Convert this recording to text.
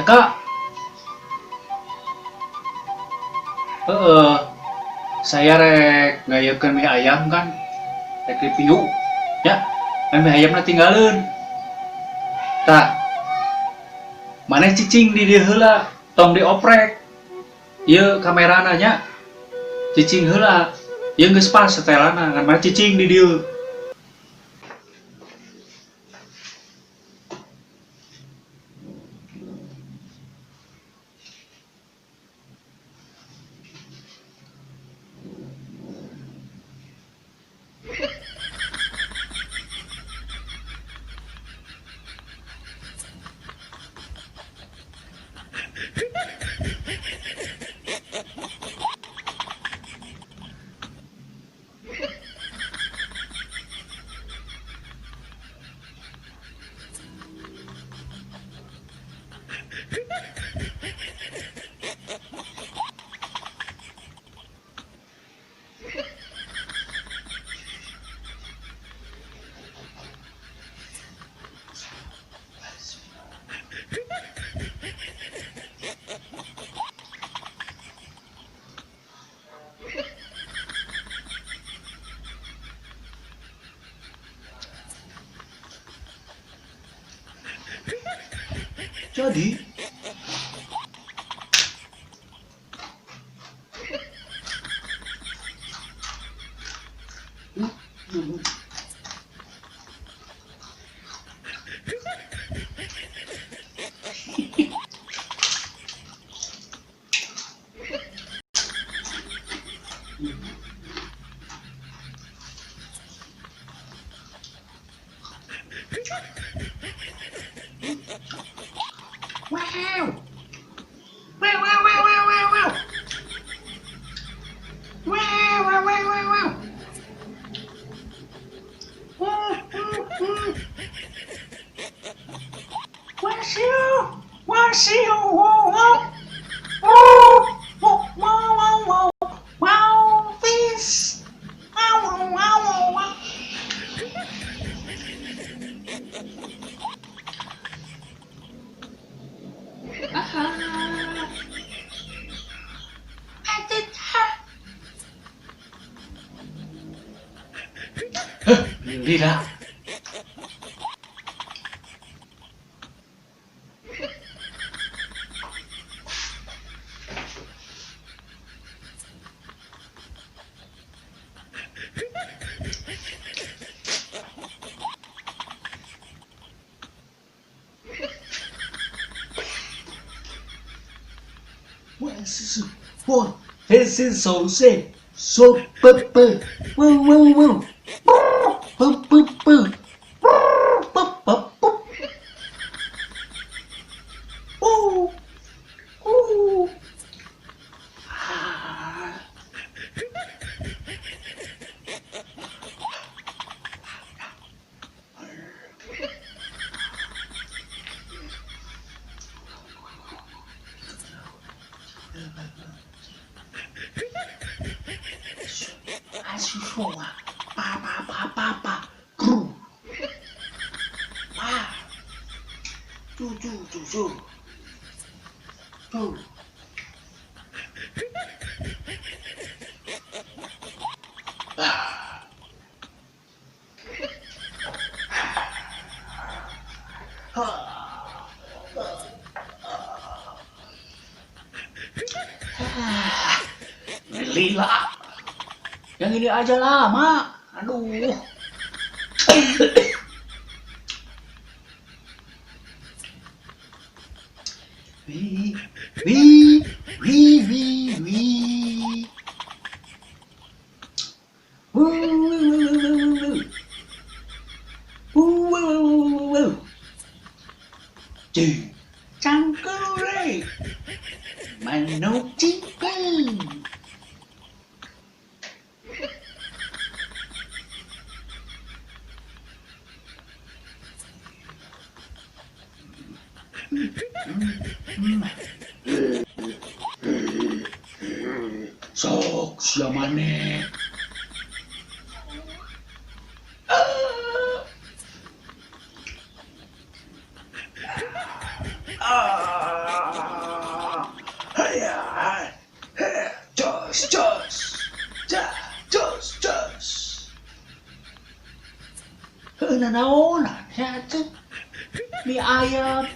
Ya kak, saya rek ngayakeun mie ayam kan, rek review, ya, kan mie ayamna tinggalin. Tak, mana cicing di dieu heula, tong dioprek. Ieu kamerana nya, cicing heula, ieu geus pas setelana, kan mana cicing di dieu. Jadi, wow, wow, wow, wow, wow, wow, wow, wow, wow, wow, wow, wow. Wasiu, wasiu, wow, wow, wow, wow, wow, wow, wow, fish, wow, wow, wow, wow, wow. Ah, Lila. Wow, this is so sick, so pepper, woo, woo, woo, poo, poo, poo, pop, pop, pop, ooh, ooh. Asifua, pa, pa, pa, pa, pa, kru, pa, cu, cu, cu, cu, cu. Lila, yang ini aja lama, aduh. Wih, wih, wih, wih, wih. Cangkure, manuk chicken. Sok siamane. Ayan. Jos, jos. Ja, jos, jos. Nanaon. Siya ito. May ayam.